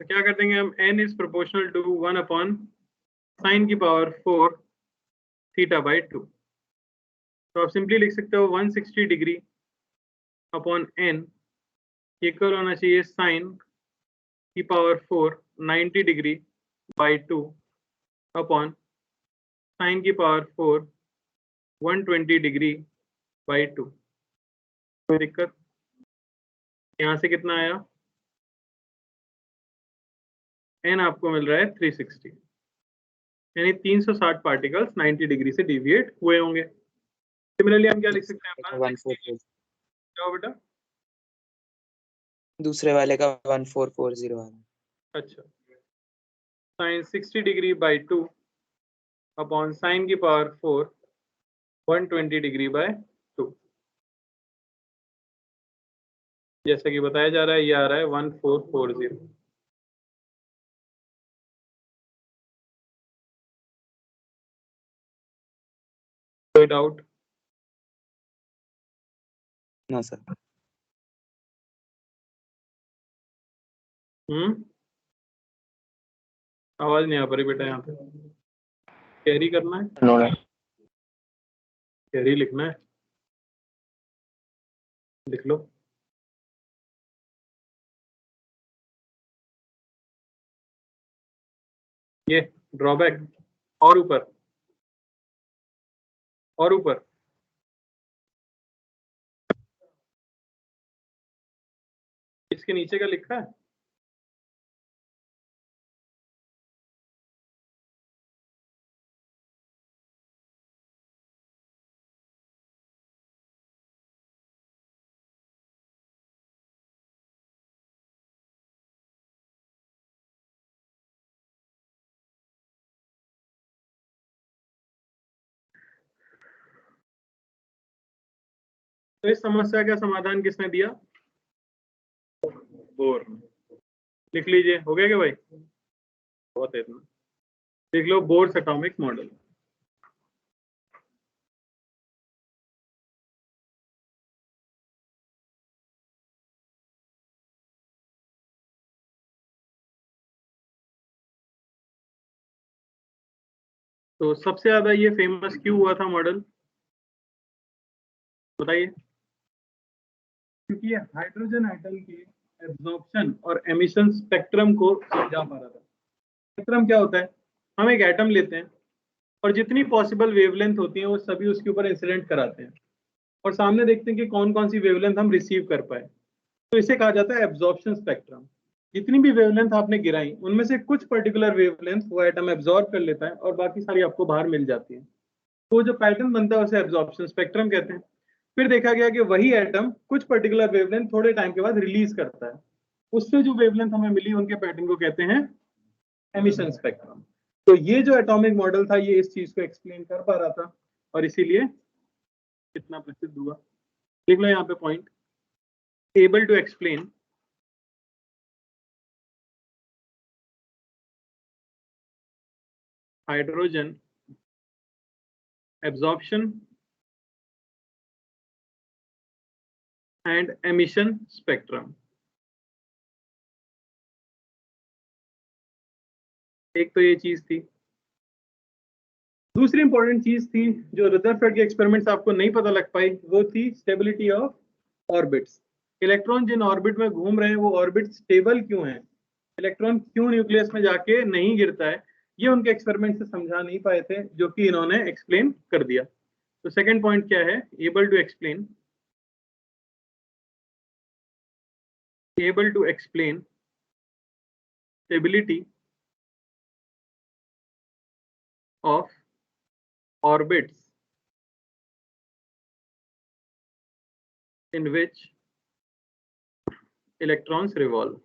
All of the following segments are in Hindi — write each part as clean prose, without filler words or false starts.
तो क्या कर देंगे हम, n is proportional to 1 upon sine की पावर 4 थीटा बाई 2। तो आप सिंपली लिख सकते हो 160 डिग्री अपॉन n इक्वल होना चाहिए साइन की power 4 90 degree by 2 upon sine की पावर 4 120 डिग्री बाई 2। कोई दिक्कत? यहाँ से कितना आया, n आपको मिल रहा है 360, यानी 360 पार्टिकल्स 90 डिग्री से डिविएट हुए होंगे। सिमिलरली हम क्या लिख सकते हैं अपना, 1440 क्या हो बेटा? दूसरे वाले का 1440 वाला। अच्छा, sine 60 degree by 2 upon sine की पावर 4 120 डिग्री बाय 2। जैसा कि बताया जा रहा है ये आ रहा है 1440। कोई डाउट? No sir. आवाज नहीं आ पा रही बेटा, यहाँ पे कैरी करना है, नो कैरी लिखना है, लिख लो। ये ड्रॉबैक, और ऊपर, और ऊपर, इसके नीचे का लिखा है। तो इस समस्या का समाधान किसने दिया? बोर। लिख लीजिए, हो गया क्या भाई? बहुत है इतना, लिख लो बोर्स एटॉमिक मॉडल। तो सबसे ज्यादा ये फेमस क्यों हुआ था मॉडल, बताइए? क्योंकि ये हाइड्रोजन एटम के एब्जॉर्प्शन और एमिशन स्पेक्ट्रम को समझा पा रहा था। स्पेक्ट्रम क्या होता है, हम एक एटम लेते हैं और जितनी पॉसिबल वेवलेंथ होती है वो सभी उसके ऊपर इंसिडेंट कराते हैं, और सामने देखते हैं कि कौन कौन सी वेवलेंथ हम रिसीव कर पाए। तो इसे कहा जाता है एब्जॉर्प्शन स्पेक्ट्रम। जितनी भी वेवलेंथ आपने गिराई उनमें से कुछ पर्टिकुलर वेवलेंथ वो एटम एब्जॉर्ब कर लेता है और बाकी सारी आपको बाहर मिल जाती है। तो जो पैटर्न बनता है उसे एब्जॉर्प्शन स्पेक्ट्रम कहते हैं। फिर देखा गया कि वही एटम कुछ पर्टिकुलर वेवलेंथ थोड़े टाइम के बाद रिलीज करता है, उससे जो वेवलेंथ हमें मिली उनके पैटर्न को कहते हैं एमिशन स्पेक्ट्रम। तो ये जो एटॉमिक मॉडल था ये इस चीज को एक्सप्लेन कर पा रहा था, और इसीलिए कितना प्रसिद्ध हुआ। लिख लो यहाँ पे point, able to explain hydrogen absorption and emission spectrum। एक तो ये चीज थी। दूसरी इंपॉर्टेंट चीज थी जो रदरफोर्ड के एक्सपेरिमेंट्स आपको नहीं पता लग पाई, वो थी स्टेबिलिटी ऑफ ऑर्बिट्स। इलेक्ट्रॉन जिन ऑर्बिट में घूम रहे हैं वो ऑर्बिट स्टेबल क्यों है, इलेक्ट्रॉन क्यों न्यूक्लियस में जाके नहीं गिरता है, ये उनके एक्सपेरिमेंट से समझा नहीं पाए थे, जो कि इन्होंने एक्सप्लेन कर दिया। तो सेकंड पॉइंट क्या है, able to explain, able to explain stability of orbits in which electrons revolve।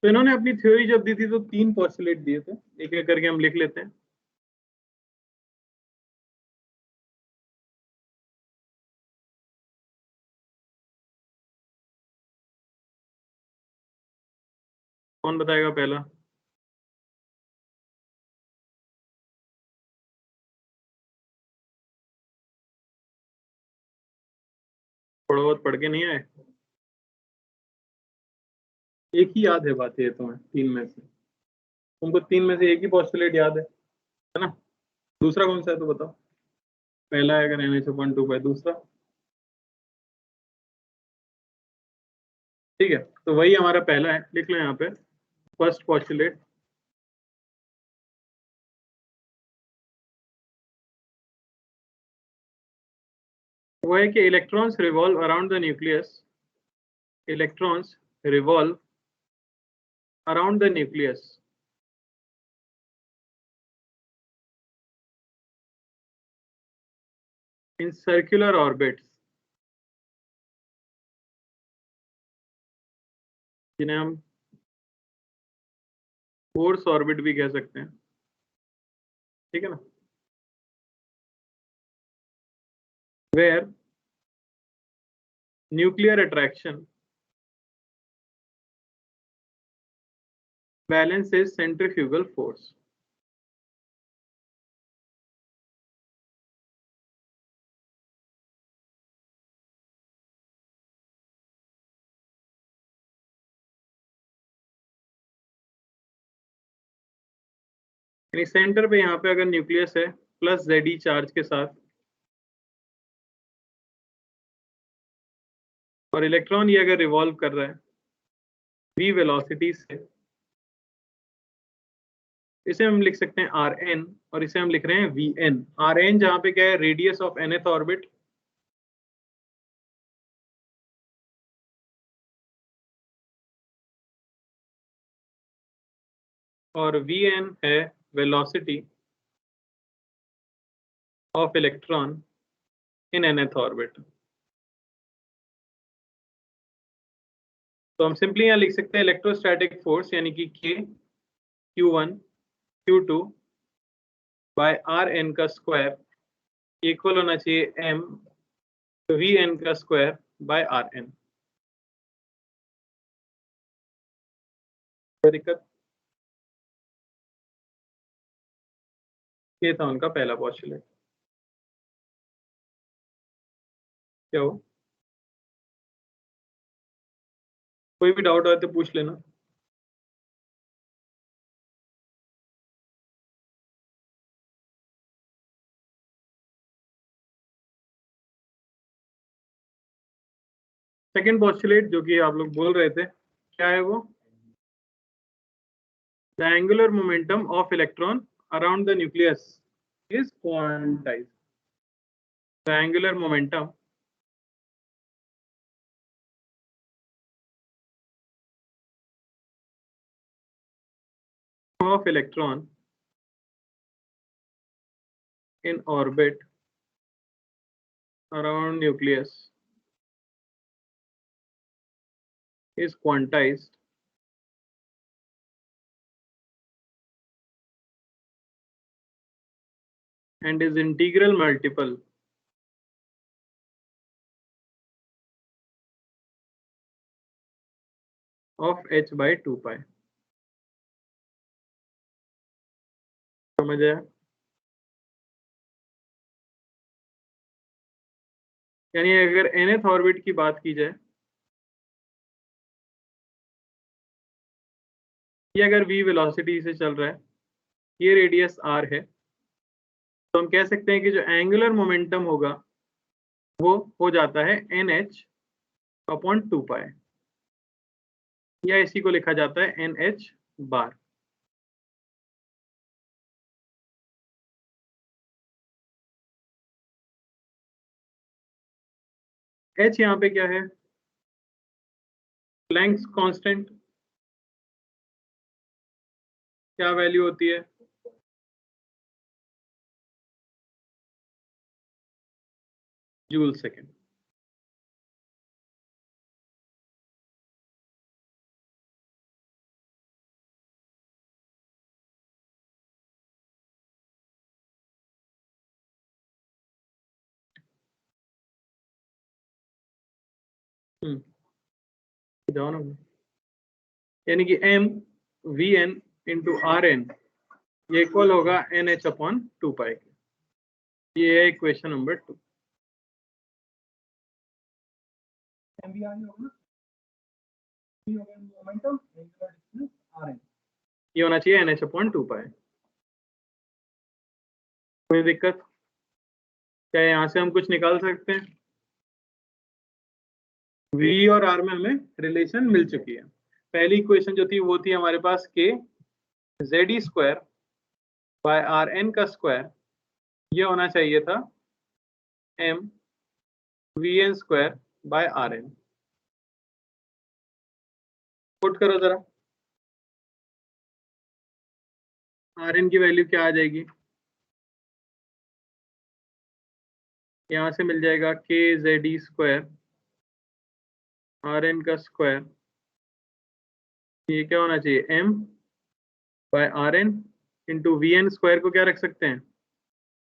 तो इन्होंने अपनी थ्योरी जब दी थी तो 3 पॉस्टुलेट दिए थे, एक एक करके हम लिख लेते हैं। कौन बताएगा पहला? थोड़ा बहुत पढ़ के नहीं आए? एक ही याद है बात ये तुम्हें तीन में से, तुमको तीन में से एक ही पॉस्टुलेट याद है ना? दूसरा कौन सा है तो बताओ। पहला है अगर NH/2 दूसरा, ठीक है, तो वही हमारा पहला है, लिख लो यहाँ पे फर्स्ट पॉस्टुलेट। वो है कि electrons revolve around the nucleus, electrons revolve around the nucleus in circular orbits, जिन्हें हम फोर्स ऑर्बिट भी कह सकते हैं, ठीक है ना, where nuclear attraction balances centrifugal force। यानी सेंटर पे यहाँ पे अगर न्यूक्लियस है प्लस Ze चार्ज के साथ, और इलेक्ट्रॉन ये अगर रिवॉल्व कर रहा है v वेलोसिटी से, इसे हम लिख सकते हैं Rn, और इसे हम लिख रहे हैं Vn। Rn जहाँ पे क्या है, रेडियस ऑफ nth ऑर्बिट, और Vn है velocity of electron in nth orbit. तो हम सिंपली यहाँ लिख सकते हैं इलेक्ट्रोस्टैटिक फोर्स यानी कि K Q1 Q2 by Rn का स्क्वायर इक्वल होना चाहिए m Vn का स्क्वायर बाय Rn। कोई दिक्कत? ये था उनका पहला पॉस्टुलेट। क्या हो, कोई भी डाउट हो तो पूछ लेना। सेकंड पॉस्टुलेट जो कि आप लोग बोल रहे थे, क्या है वो? The angular momentum of electron around the nucleus is quantized. The angular momentum of electron in orbit around nucleus is quantized and is integral multiple of h/2 pi। समझ आया? यानी अगर nth ऑर्बिट की बात की जाए, ये अगर v वेलोसिटी से चल रहा है, ये रेडियस r है, तो हम कह सकते हैं कि जो एंगुलर मोमेंटम होगा वो हो जाता है NH/2 pi, या इसी को लिखा जाता है NH बार। h यहाँ पे क्या है? Planck's constant. क्या वैल्यू होती है? Joule second. जाओ ना, यानी कि m Vn इंटू Rn ये इक्वल होगा NH/2 pi। ये है इक्वेशन नंबर 2। mv आर होगा ना, ये हो गया मोमेंटम, एंगुलर डिस्टेंस rn, ये होना चाहिए nh/2 पाई। कोई दिक्कत? क्या यहाँ से हम कुछ निकाल सकते हैं? v और r में हमें रिलेशन मिल चुकी है। पहली इक्वेशन जो थी वो थी हमारे पास k z² बाय rn का स्क्वायर, ये होना चाहिए था m vn² bye rn। Put करो जरा, rn की वैल्यू क्या आ जाएगी? यहाँ से मिल जाएगा k z² rn का स्क्वायर, ये क्या होना चाहिए m bye rn into vn² को क्या रख सकते हैं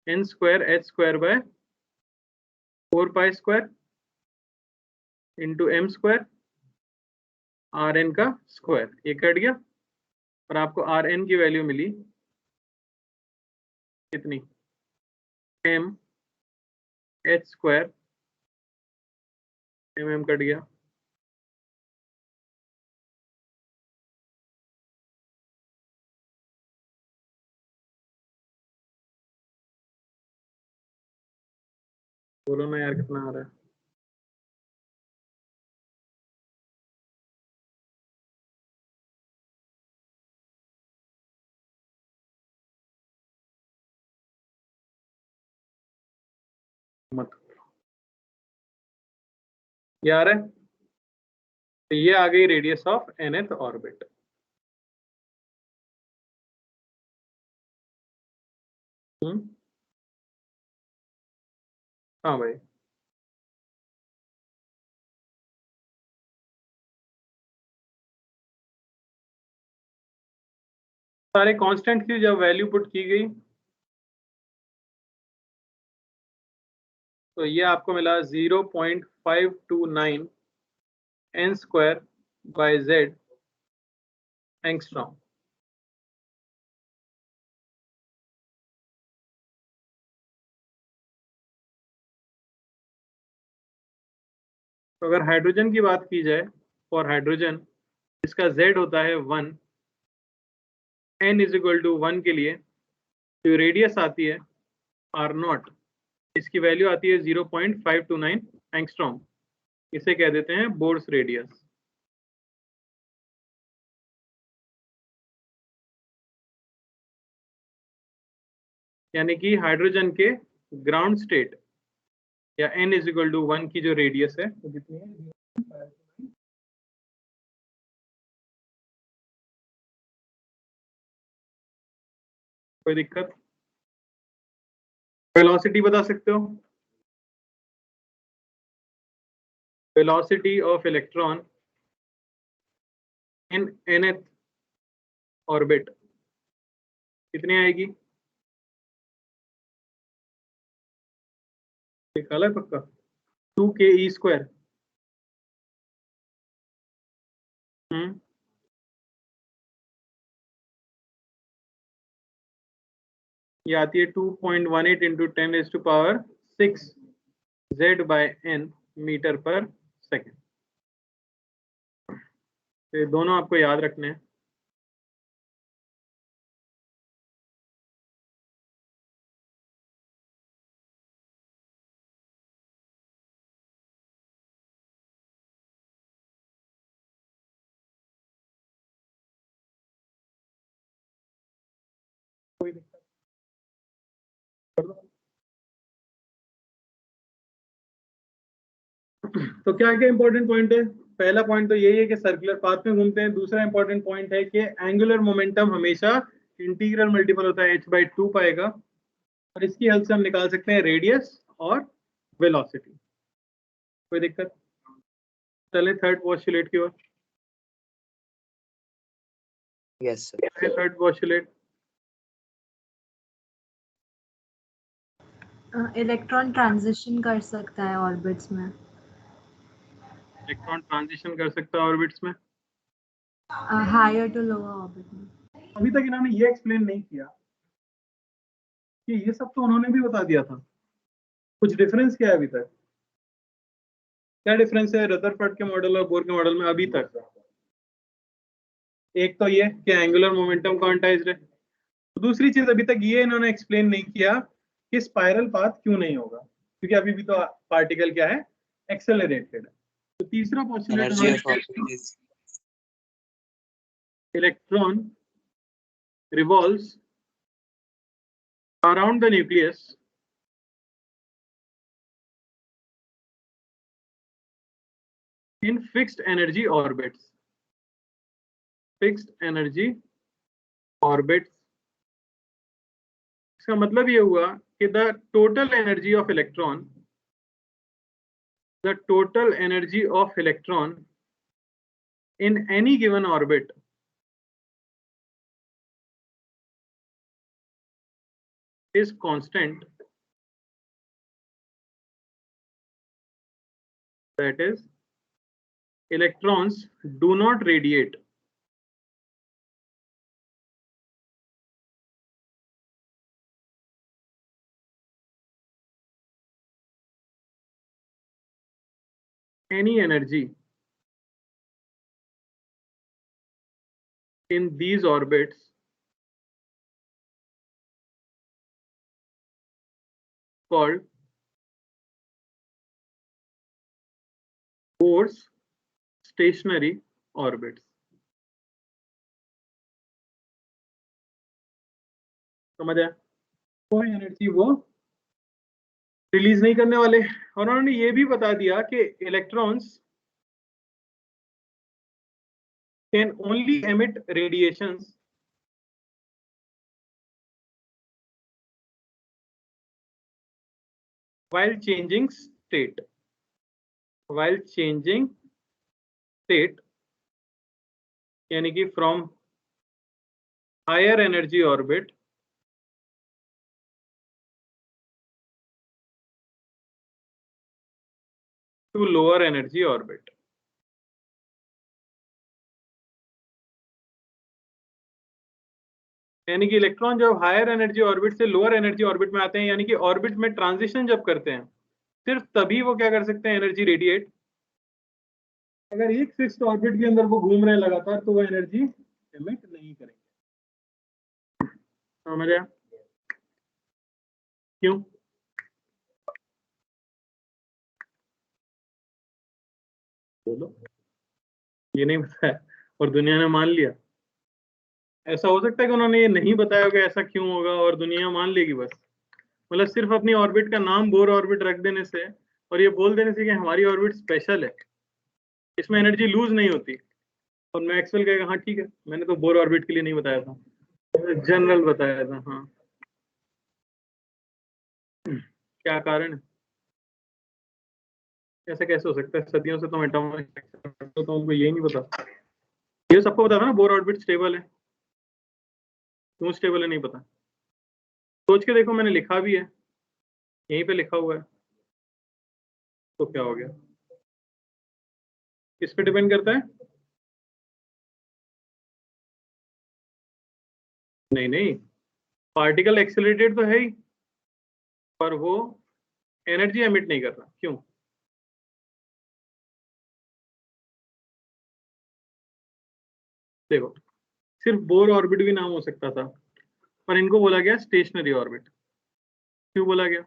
n² h² by 4 pi square into m² rn का स्क्वायर, ये कट गया और आपको rn की वैल्यू मिली कितनी, m h² mm कट गया, बोलो ना यार कितना आ रहा है? मत, ये आ रहा है? तो ये आ गई रेडियस ऑफ nth ऑर्बिट। हाँ भाई, सारे कांस्टेंट की जब वैल्यू पुट की गई तो ये आपको मिला 0.529 n² बाय z एंगस्ट्रॉम। तो अगर हाइड्रोजन की बात की जाए, फॉर हाइड्रोजन इसका z होता है 1, n = 1 के लिए जो रेडियस आती है r0, इसकी वैल्यू आती है 0.529 एंगस्ट्रॉम, इसे कह देते हैं बोर्स रेडियस। यानी कि हाइड्रोजन के ग्राउंड स्टेट या n = 1 की जो रेडियस है वो कितनी है, कोई दिक्कत? वेलोसिटी बता सकते हो? Velocity of electron in nth orbit कितनी आएगी? निकाला है पक्का? 2ke²। ये आती है 2.18 इंटू 10⁻⁶ z/n मीटर पर सेकेंड। तो ये दोनों आपको याद रखने हैं। कोई दिक्कत? तो क्या क्या इंपॉर्टेंट पॉइंट है? पहला पॉइंट तो यही है कि सर्कुलर पाथ में घूमते हैं। दूसरा इंपॉर्टेंट पॉइंट है कि एंगुलर मोमेंटम हमेशा इंटीग्रल मल्टीपल होता है h/2 पाएगा, और इसकी हेल्प से हम निकाल सकते हैं रेडियस और वेलोसिटी। कोई दिक्कत? चले थर्ड पोस्टुलेट की ओर। Yes sir. Third postulate, electron transition कर सकता है ऑर्बिट्स में। इलेक्ट्रॉन ट्रांजिशन कर सकता है ऑर्बिट्स में, हायर टू लोअर ऑर्बिट में। अभी तक इन्होंने ये एक्सप्लेन नहीं किया कि ये सब तो उन्होंने भी बता दिया था, कुछ डिफरेंस क्या है अभी तक? क्या डिफरेंस है रदरफोर्ड के मॉडल और बोर के मॉडल में अभी तक? एक तो ये कि एंगुलर मोमेंटम क्वांटाइज्ड है, दूसरी चीज अभी तक ये इन्होंने एक्सप्लेन नहीं किया कि स्पाइरल पाथ क्यों नहीं होगा, क्योंकि अभी भी तो पार्टिकल क्या है, एक्सेलरेटेड है। तो तीसरा postulate Energy of object is electron revolves around the nucleus in fixed energy orbits. Fixed energy orbits. इसका मतलब ये हुआ कि the total energy of electron in any given orbit is constant. That is, electrons do not radiate any energy in these orbits called Bohr's stationary orbits. समझ आया? कोई एनर्जी वो रिलीज नहीं करने वाले, और उन्होंने ये भी बता दिया कि electrons can only emit radiations while changing state. While changing state, यानी कि from higher energy orbit to lower energy orbit. यानी कि इलेक्ट्रॉन जब हायर एनर्जी ऑर्बिट से लोअर एनर्जी ऑर्बिट में आते हैं, यानी कि ऑर्बिट में ट्रांजिशन जब करते हैं, सिर्फ तभी वो क्या कर सकते हैं, एनर्जी रेडिएट। अगर एक फिक्स्ड ऑर्बिट के अंदर वो घूम रहे हैं लगातार, तो वो एनर्जी एमिट नहीं करेंगे। समझ आया? क्यों? बोलो। ये नहीं बताया और दुनिया ने मान लिया। ऐसा हो सकता है कि उन्होंने ये नहीं बताया होगा ऐसा क्यों होगा और दुनिया मान लेगी बस, मतलब सिर्फ अपनी ऑर्बिट का नाम बोर ऑर्बिट रख देने से और ये बोल देने से कि हमारी ऑर्बिट स्पेशल है, इसमें एनर्जी लूज नहीं होती, और मैक्सवेल कहेगा हाँ ठीक है, मैंने तो बोर ऑर्बिट के लिए नहीं बताया था, जनरल बताया था। हाँ, क्या कारण है? ऐसा कैसे हो सकता है? सदियों से तुम एटॉमिक तो तुमको यही नहीं पता? ये सबको पता था ना बोर ऑर्बिट स्टेबल है, क्यों स्टेबल है नहीं पता? सोच के देखो, मैंने लिखा भी है, यहीं पे लिखा हुआ है, तो क्या हो गया? किस पे डिपेंड करता है? नहीं नहीं, पार्टिकल एक्सेलरेटेड तो है ही, पर वो एनर्जी एमिट नहीं कर रहा, क्यों? देखो, सिर्फ बोर ऑर्बिट भी नाम हो सकता था, पर इनको बोला गया स्टेशनरी ऑर्बिट। क्यों बोला गया?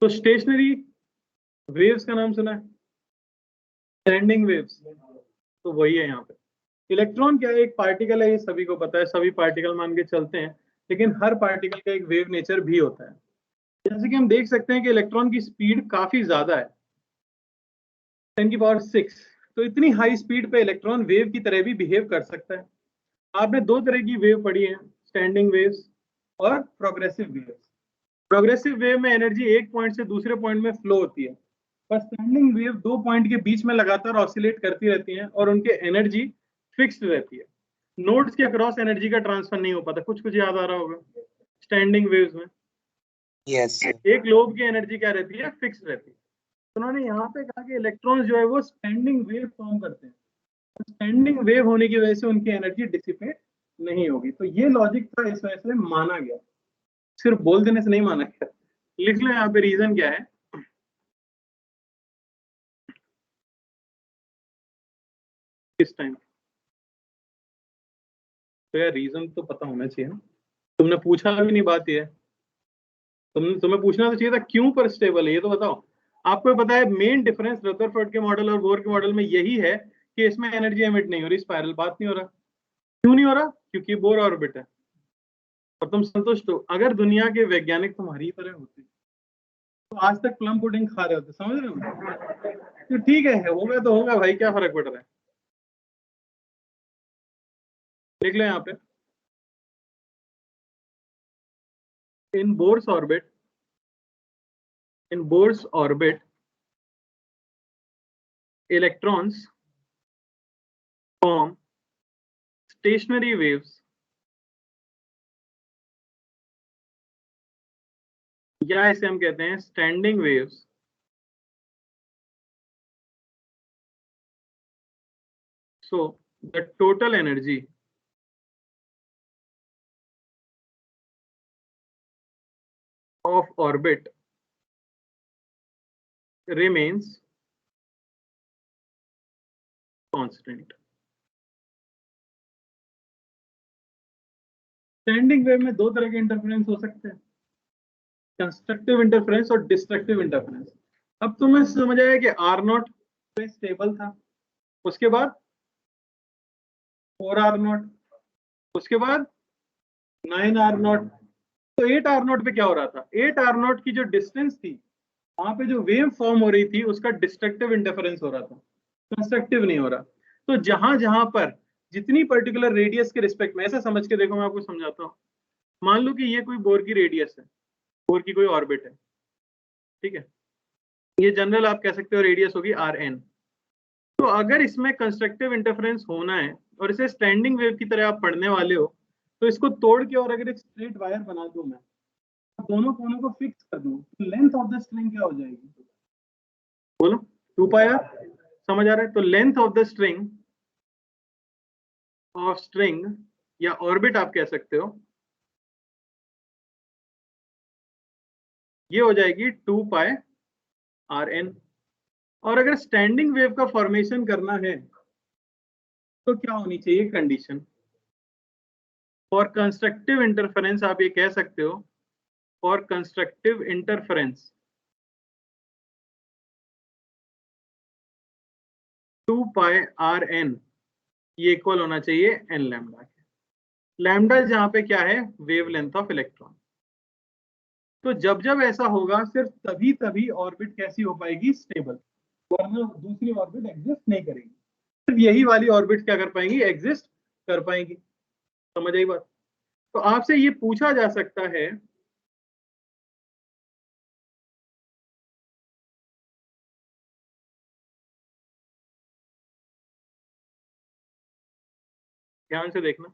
तो स्टेशनरी वेव्स का नाम सुना है? स्टैंडिंग वेव्स, तो वही है यहाँ पे। इलेक्ट्रॉन क्या है? एक पार्टिकल है, ये सभी को पता है, सभी पार्टिकल मान के चलते हैं, लेकिन हर पार्टिकल का एक वेव नेचर भी होता है। जैसे कि हम देख सकते हैं कि इलेक्ट्रॉन की स्पीड काफी ज्यादा है, 10⁶, तो इतनी हाई स्पीड पे इलेक्ट्रॉन वेव की तरह भी बिहेव कर सकता है। आपने दो तरह की वेव पढ़ी है, स्टैंडिंग वेव्स और प्रोग्रेसिव वेव्स। प्रोग्रेसिव वेव में एनर्जी एक पॉइंट से दूसरे पॉइंट में फ्लो होती है, पर स्टैंडिंग वेव दो पॉइंट के बीच में लगातार ऑसिलेट करती रहती हैं और उनके एनर्जी फिक्स्ड रहती है। नोड्स के अक्रॉस एनर्जी का ट्रांसफर नहीं हो पाता। कुछ कुछ याद आ रहा होगा स्टैंडिंग वेव्स में? yes sir. एक लोब की एनर्जी क्या रहती है? फिक्स्ड रहती है। उन्होंने यहाँ पे कहा कि इलेक्ट्रॉन्स जो है वो स्टैंडिंग वेव फॉर्म करते हैं। स्टैंडिंग वेव होने की वजह से उनकी एनर्जी डिसिपेट नहीं होगी। तो ये लॉजिक था, इस वजह से माना गया, सिर्फ बोल देने से नहीं माना गया। लिख लो यहाँ पे रीजन क्या है। किस टाइम? तो यार रीजन तो पता होना चाहिए ना, तुमने पूछा भी नहीं, बात ये है। तुम्हें पूछना तो चाहिए था क्यों पर स्टेबल है, ये तो बताओ। आपको पता है मेन डिफरेंस रदरफोर्ड के मॉडल और बोर के मॉडल में यही है कि इसमें एनर्जी एमिट नहीं हो रही, स्पाइरल पाथ नहीं हो रहा। क्यों नहीं हो रहा? क्योंकि बोर ऑर्बिट है। और तुम संतुष्ट हो? अगर दुनिया के वैज्ञानिक तुम्हारी तरह होते तो आज तक प्लम पुडिंग खा रहे होते, समझ रहे हो? तो ठीक है, होगा तो होगा भाई, क्या फर्क पड़ रहा है। देख लो यहाँ पे, in Bohr's orbit electrons form stationary waves या इसे हम कहते हैं standing waves so the total energy of orbit remains constant। Standing wave में दो तरह के इंटरफेरेंस हो सकते हैं, कंस्ट्रक्टिव इंटरफेरेंस और डिस्ट्रक्टिव इंटरफेरेंस। अब तुम्हें समझ आया कि आर नॉट पे स्टेबल था, उसके बाद 4R0, उसके बाद 9R0, तो 8R0 पे क्या हो रहा था? 8R0 की जो डिस्टेंस थी, वहां पे जो वेव फॉर्म हो रही थी उसका डिस्ट्रक्टिव इंटरफेरेंस हो रहा था, कंस्ट्रक्टिव नहीं हो रहा। तो जहां जहां पर जितनी पर्टिकुलर रेडियस के रिस्पेक्ट में, ऐसा समझ के देखो, मैं आपको समझाता हूँ। मान लो कि ये कोई बोर की रेडियस है, बोर की कोई ऑर्बिट है, ठीक है, ये जनरल आप कह सकते हो रेडियस होगी Rn। तो अगर इसमें कंस्ट्रक्टिव इंटरफेरेंस होना है और इसे स्टैंडिंग वेव की तरह आप पढ़ने वाले हो, तो इसको तोड़ के और अगर एक स्ट्रेट वायर बना दूं मैं, दोनों कोनों को फिक्स कर दूं, तो लेंथ ऑफ द स्ट्रिंग क्या हो जाएगी? बोलो, 2πr। समझ आ रहा है? तो लेंथ ऑफ द स्ट्रिंग या ऑर्बिट आप कह सकते हो, ये हो जाएगी 2πRn। और अगर स्टैंडिंग वेव का फॉर्मेशन करना है तो क्या होनी चाहिए कंडीशन? फॉर कंस्ट्रक्टिव इंटरफेरेंस आप ये कह सकते हो, फॉर कंस्ट्रक्टिव इंटरफेरेंस 2πRn ये इक्वल होना चाहिए n लैम्डा के। लैम्डा जहां पे क्या है? Wavelength of electron. तो जब जब ऐसा होगा सिर्फ तभी तभी ऑर्बिट कैसी हो पाएगी? स्टेबल, वरना दूसरी ऑर्बिट एग्जिस्ट नहीं करेगी, सिर्फ यही वाली ऑर्बिट क्या कर पाएंगी? एग्जिस्ट कर पाएंगी। समझ आई बात? तो आपसे ये पूछा जा सकता है, ध्यान से देखना,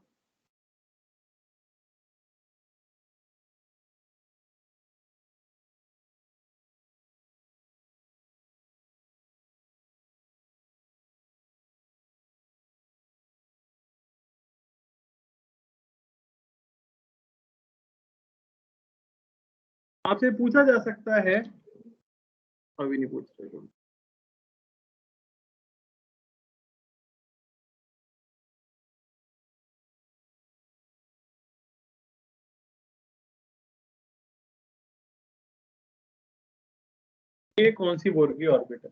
आपसे पूछा जा सकता है, अभी नहीं पूछ रहे, ये कौन सी बोर की ऑर्बिट है?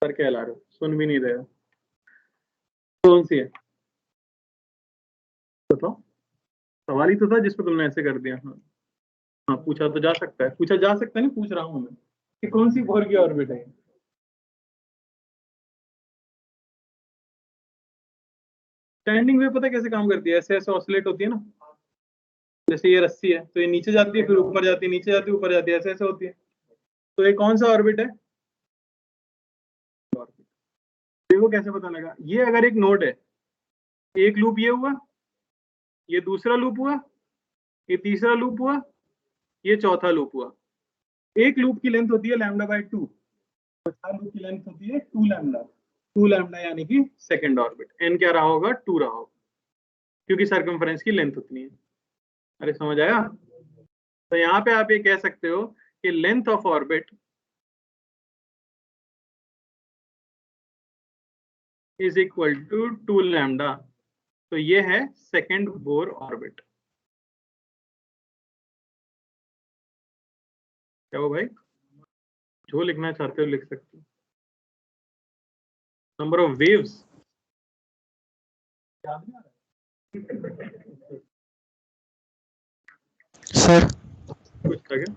सर क्या ला रहे हो, सुन भी नहीं रहे हो, कौन सी है बताओ? सवाल ही तो था जिसपे तुमने ऐसे कर दिया। हाँ हाँ, पूछा तो जा सकता है, पूछा जा सकता है, नहीं पूछ रहा हूँ मैं कि कौन सी बोर की ऑर्बिट है। स्टैंडिंग वेव पता है कैसे काम करती है? ऐसे ऐसे ऑसिलेट होती है ना, जैसे ये रस्सी है, तो ये नीचे जाती है, फिर ऊपर जाती है, नीचे जाती है, ऊपर जाती है, ऐसे ऐसे होती है। तो ये कौन सा ऑर्बिट है? देखो कैसे पता लगा, ये अगर एक नोड है, एक लूप ये हुआ, ये दूसरा लूप हुआ, ये तीसरा लूप हुआ, ये चौथा लूप हुआ। एक लूप की लेंथ होती है λ/2, तो 4 लूप की लेंथ होती है 2 लैम्डा। 2 लैम्डा यानी कि सेकंड ऑर्बिट। n क्या रहा होगा? 2 रहा होगा, क्योंकि सर्कमफरेंस की लेंथ उतनी है। अरे समझ आया? तो यहाँ पे आप ये कह सकते हो कि length of orbit is equal to 2 lambda. तो ये है सेकंड बोर ऑर्बिट। क्या हो भाई? जो लिखना चाहते हो लिख सकते हो। नंबर ऑफ वेव्स सर कुछ था क्या?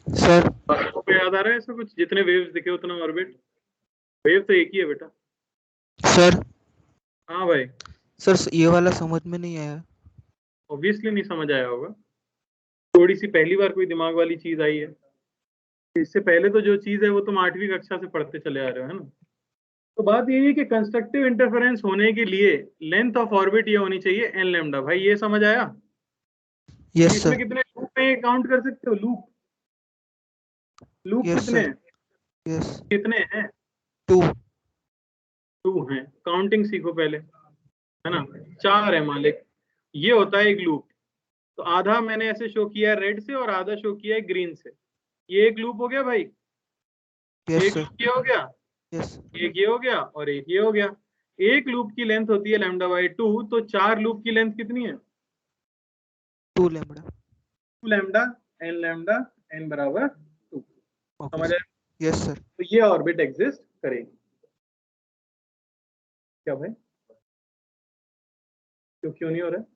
सर आपको याद आ रहा है ऐसा कुछ? जितने वेव्स दिखे उतना ऑर्बिट। वेव तो एक ही है बेटा। सर हाँ भाई, सर ये वाला समझ में नहीं आया। ऑब्वियसली नहीं समझ आया होगा, थोड़ी सी पहली बार कोई दिमाग वाली चीज आई है। इससे पहले तो जो चीज है वो तुम 8वीं कक्षा से पढ़ते चले आ रहे हो, है ना? तो बात यही है कि कंस्ट्रक्टिव इंटरफेरेंस होने के लिए लेंथ ऑफ ऑर्बिट ये होनी चाहिए एन लैम्डा। भाई ये समझ आया? यस इसमें सर। कितने लूप में काउंट कर सकते हो? लूप लूप यस कितने सर। हैं? यस कितने हैं? 2। 2 हैं। काउंटिंग सीखो पहले, है ना? 4 है मालिक। ये होता है एक लूप। तो आधा मैंने ऐसे शो किया है रेड से और आधा शो किया है ग्रीन से। ये एक लूप हो गया भाई। यस एक सर। लूप ये हो गया, यस एक ये हो गया और एक ये हो गया। एक लूप की लेंथ होती है लैम्डा बाई 2, तो 4 लूप की लेंथ कितनी है? 2 लैम्बडा। 2 लैम्डा लैम्डा एन बराबर 2। ओके समझ सर। आया? Yes sir. तो ये ऑर्बिट एग्जिस्ट करेगी। क्या भाई? क्यों नहीं हो रहा है?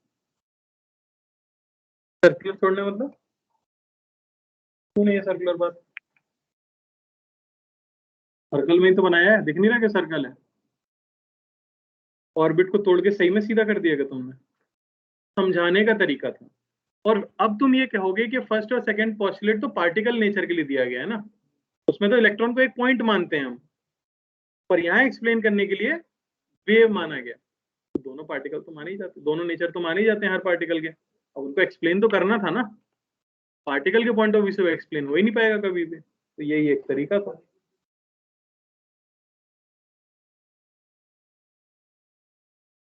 सर्कुलर छोड़ने मतलब क्यों नहीं है सर्कुलर बात? सर्कल में ही तो बनाया है, दिख नहीं रहा कि सर्कल है? ऑर्बिट को तोड़ के सही में सीधा कर दिया तुमने? समझाने का तरीका था। और अब तुम ये कहोगे कि फर्स्ट और सेकंड पोस्टुलेट तो पार्टिकल नेचर के लिए दिया गया है ना, उसमें तो इलेक्ट्रॉन को एक पॉइंट मानते हैं हम, पर यहाँ एक्सप्लेन करने के लिए वेव माना गया। तो दोनों पार्टिकल तो माने ही जाते, दोनों नेचर तो माने ही जाते हैं हर पार्टिकल के। अब उनको एक्सप्लेन तो करना था ना, पार्टिकल के पॉइंट ऑफ व्यू से एक्सप्लेन हो ही नहीं पाएगा कभी भी। तो यही एक तरीका था।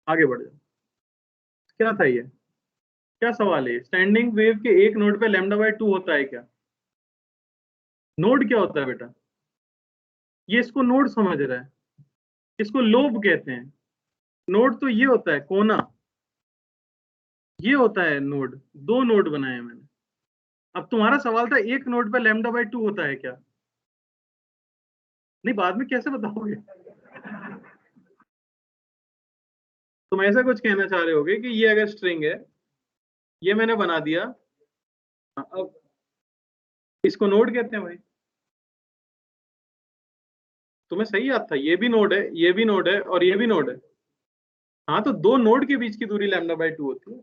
आगे बढ़ जाओ। क्या था ये? क्या सवाल है? स्टैंडिंग वेव के एक नोड पे लैम्डा बाय 2 होता है क्या? नोड क्या होता है बेटा? ये इसको नोड समझ रहा है, इसको लोब कहते हैं। नोड तो ये होता है कोना, ये होता है नोड। 2 नोड बनाए हैं मैंने। अब तुम्हारा सवाल था एक नोड पे लैम्डा बाय 2 होता है क्या? नहीं, बाद में कैसे बताओगे? तुम ऐसा कुछ कहना चाह रहे होगे कि ये अगर स्ट्रिंग है, ये मैंने बना दिया, अब इसको नोड कहते हैं भाई। तुम्हें सही याद था, ये भी नोड है, ये भी नोड है और ये भी नोड है। हाँ, तो 2 नोड के बीच की दूरी लैम्डा बाय 2 होती है।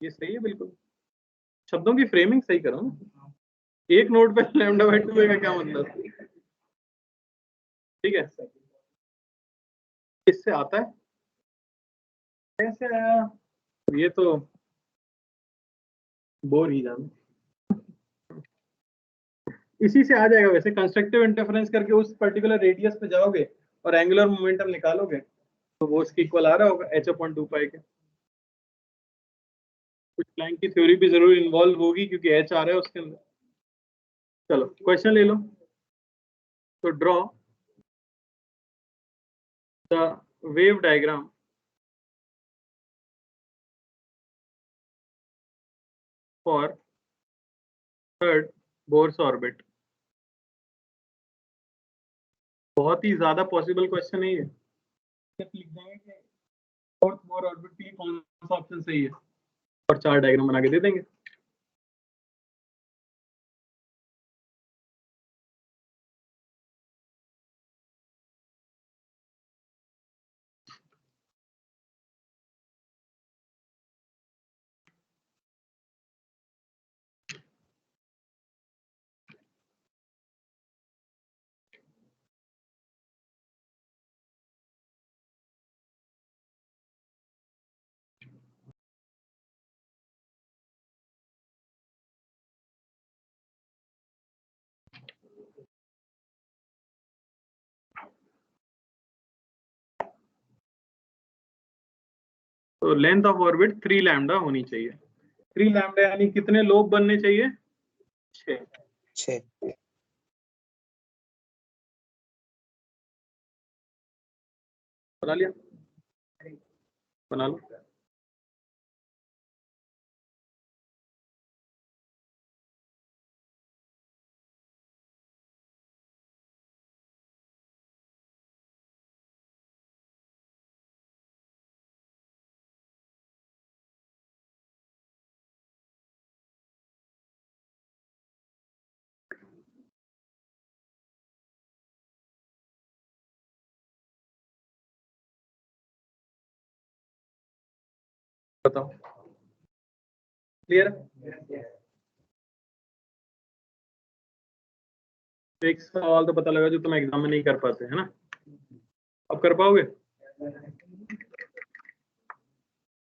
ये सही है बिल्कुल। शब्दों की फ्रेमिंग सही करो ना। एक नोड पे लैम्डा बाय 2 का क्या मतलब? ठीक है, इससे आता है। कैसे आया? ये तो बोर ही जाना। इसी से आ जाएगा। वैसे कंस्ट्रक्टिव इंटरफेरेंस करके उस पर्टिकुलर रेडियस पे जाओगे और एंगुलर मोमेंटम निकालोगे तो वो उसके इक्वल आ रहा होगा h अपॉन 2 पाई के। कुछ प्लैंक की थ्योरी भी जरूर इन्वॉल्व होगी क्योंकि h आ रहा है उसके अंदर। चलो क्वेश्चन ले लो। तो draw the wave diagram for third Bohr's orbit. बहुत ही ज्यादा पॉसिबल क्वेश्चन है ये। लिख देंगे कि फोर्थ बोर ऑर्बिट के लिए कौन सा ऑप्शन सही है और 4 डायग्राम बना के दे देंगे। तो लेंथ ऑफ ऑर्बिट 3 लैम्डा होनी चाहिए। 3 लैम्डा यानी कितने लोब बनने चाहिए? 6। 6। बना लिया? बना लो। बताओ, क्लियर? एक सवाल तो पता लगा जो तुम एग्जाम में नहीं कर पाते, है ना? अब कर पाओगे?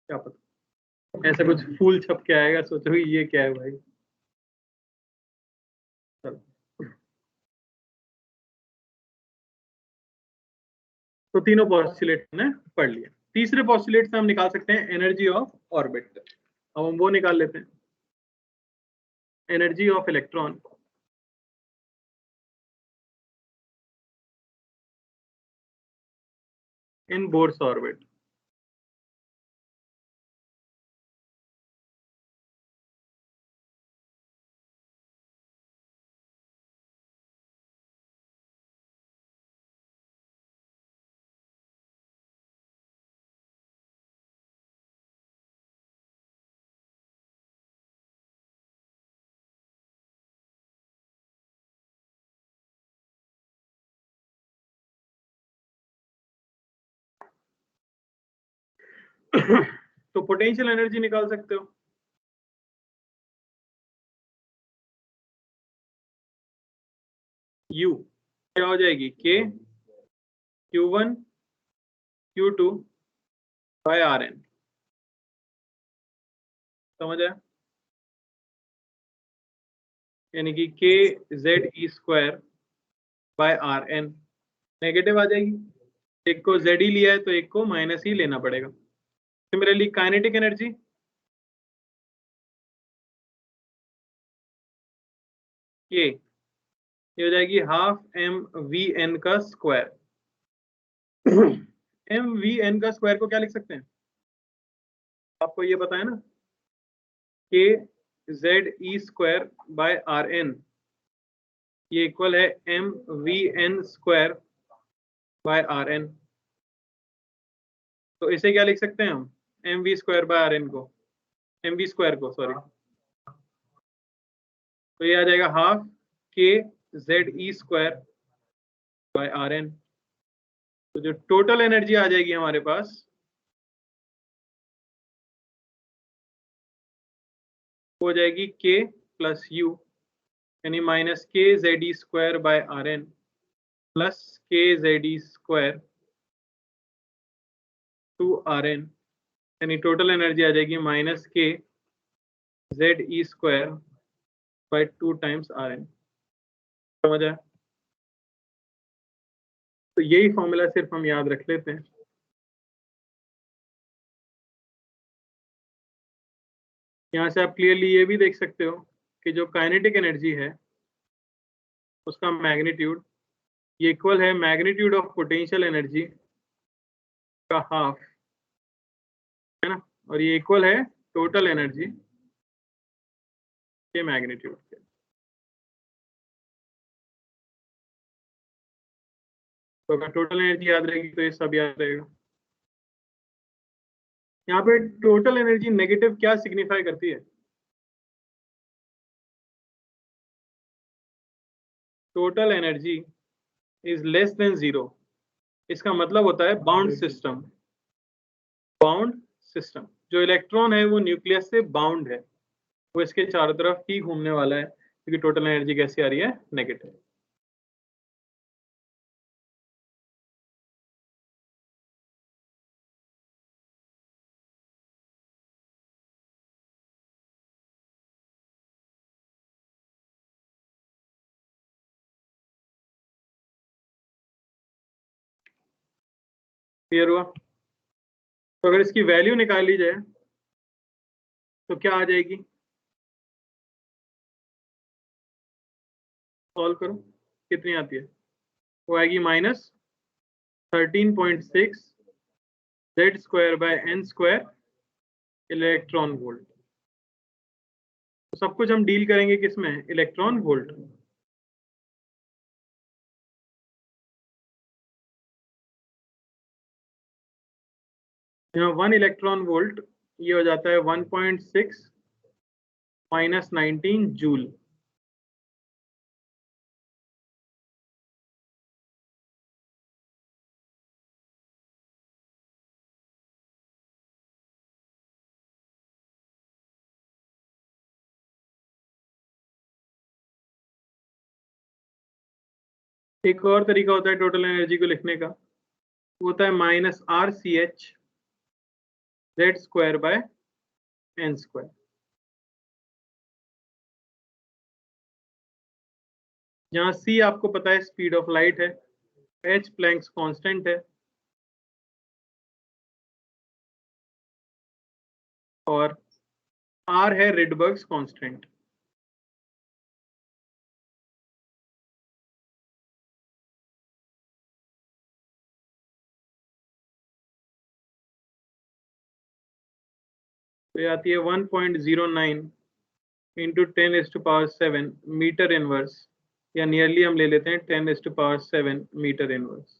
क्या पता, ऐसा कुछ फूल छप के आएगा, सोचोगे ये क्या है भाई। चलो, तो तीनों पॉस्टुलेट ने पढ़ लिया। तीसरे पॉस्टुलेट से हम निकाल सकते हैं एनर्जी ऑफ ऑर्बिट। अब हम वो निकाल लेते हैं, energy of electron in Bohr's orbit. तो पोटेंशियल एनर्जी निकाल सकते हो। U क्या हो जाएगी? K Q1 Q2 by Rn। समझ आया? यानी कि K ZE square by Rn negative आ जाएगी। एक को Z ही लिया है तो एक को माइनस ही लेना पड़ेगा। सिमिलरली काइनेटिक एनर्जी K ये हो जाएगी हाफ mvn का स्क्वायर। mvn का स्क्वायर को क्या लिख सकते हैं? आपको ये पता है ना, K ZE square by Rn ये इक्वल है mvn स्क्वायर बाय Rn। तो इसे क्या लिख सकते हैं हम? mv स्क्वायर बाय Rn को, mv स्क्वायर को सॉरी, तो ये आ जाएगा half K ZE square by Rn। तो जो टोटल एनर्जी आ जाएगी हमारे पास हो जाएगी K प्लस U यानी minus K ZE square by Rn plus K ZE square two Rn यानी टोटल एनर्जी आ जाएगी minus K ZE square by 2 times Rn। समझ आया? तो यही फॉर्मूला सिर्फ हम याद रख लेते हैं। यहाँ से आप क्लियरली ये भी देख सकते हो कि जो काइनेटिक एनर्जी है उसका मैग्नीट्यूड ये इक्वल है मैग्नीट्यूड ऑफ पोटेंशियल एनर्जी का हाफ, है ना? और ये इक्वल है टोटल एनर्जी के मैग्नीट्यूड के। तो अगर टोटल एनर्जी याद रहेगी तो ये सब याद रहेगा। यहाँ पे टोटल एनर्जी नेगेटिव क्या सिग्निफाई करती है? Total energy is less than 0। इसका मतलब होता है बाउंड सिस्टम। बाउंड सिस्टम, जो इलेक्ट्रॉन है वो न्यूक्लियस से बाउंड है, वो इसके चारों तरफ ही घूमने वाला है, क्योंकि टोटल एनर्जी कैसी आ रही है? नेगेटिव। क्लियर हुआ? तो अगर इसकी वैल्यू निकाली जाए तो क्या आ जाएगी? सॉल्व करो, कितनी आती है? वो आएगी -13.6 Z²/n² इलेक्ट्रॉन वोल्ट। तो सब कुछ हम डील करेंगे किसमें? Electron volt. यहाँ 1 इलेक्ट्रॉन वोल्ट ये हो जाता है 1.6 - 19 जूल। एक और तरीका होता है टोटल एनर्जी को लिखने का, वो होता है -RCH Z²/n²। जहाँ C आपको पता है स्पीड ऑफ लाइट है, H प्लैंक्स कांस्टेंट है, और R है रिडबर्ग्स कांस्टेंट। तो ये आती है 1.09 इंटू 10⁻⁷ मीटर इनवर्स, या नियरली हम ले लेते हैं 10⁻⁷ मीटर इनवर्स।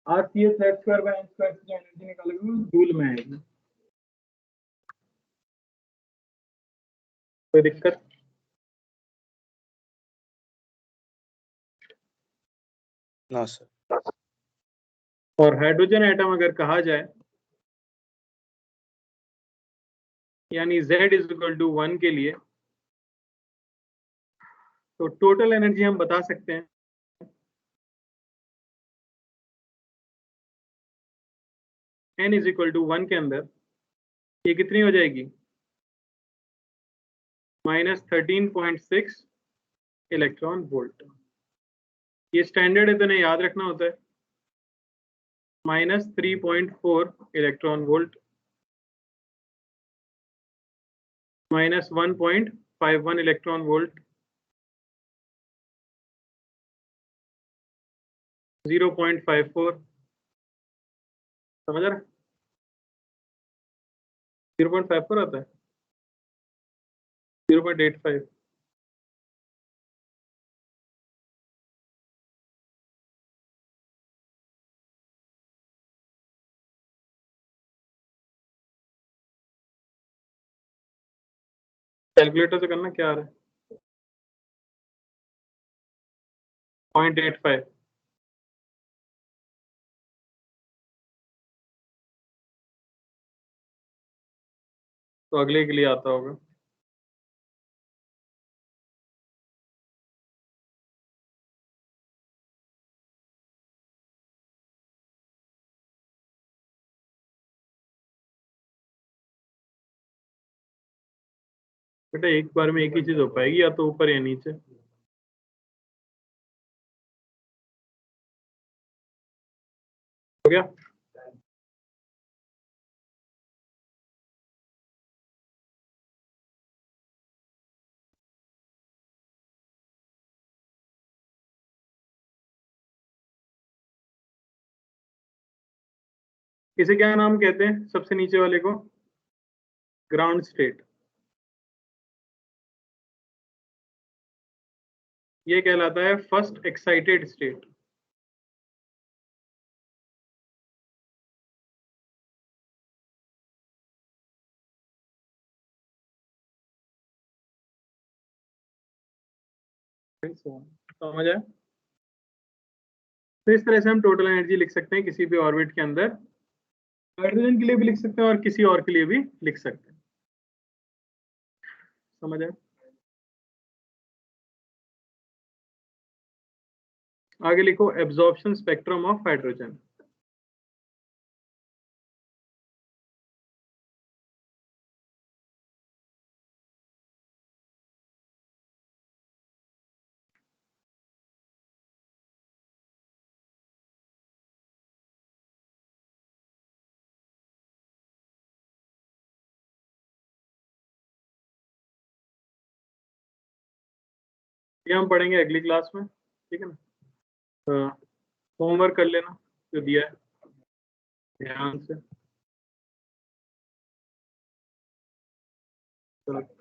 RCH Z²/n² से जो एनर्जी निकालोगे वो जूल में आएगी। कोई दिक्कत? ना सर। और हाइड्रोजन एटम अगर कहा जाए, यानी Z = 1 के लिए, तो टोटल एनर्जी हम बता सकते हैं n = 1 के अंदर ये कितनी हो जाएगी? -13.6 इलेक्ट्रॉन वोल्ट। ये स्टैंडर्ड है तो नहीं याद रखना होता है। -3.4 इलेक्ट्रॉन वोल्ट, -1.51 इलेक्ट्रॉन वोल्ट, 0.54। समझ रहा? 0.54 आता है, 0.85। कैलकुलेटर से करना क्या आ रहा है? 0.85। तो अगले के लिए आता होगा। बेटा एक बार में एक ही चीज हो पाएगी, या तो ऊपर या नीचे। हो गया? इसे क्या नाम कहते हैं सबसे नीचे वाले को? Ground state. ये कहलाता है फर्स्ट एक्साइटेड स्टेट। समझ आया? तो इस तरह से हम टोटल एनर्जी लिख सकते हैं किसी भी ऑर्बिट के अंदर। हाइड्रोजन के लिए भी लिख सकते हैं और किसी और के लिए भी लिख सकते हैं। समझ आया? आगे लिखो एब्जॉर्प्शन स्पेक्ट्रम ऑफ हाइड्रोजन। ये हम पढ़ेंगे अगली क्लास में, ठीक है ना। होमवर्क कर लेना जो दिया है ध्यान से। चलो।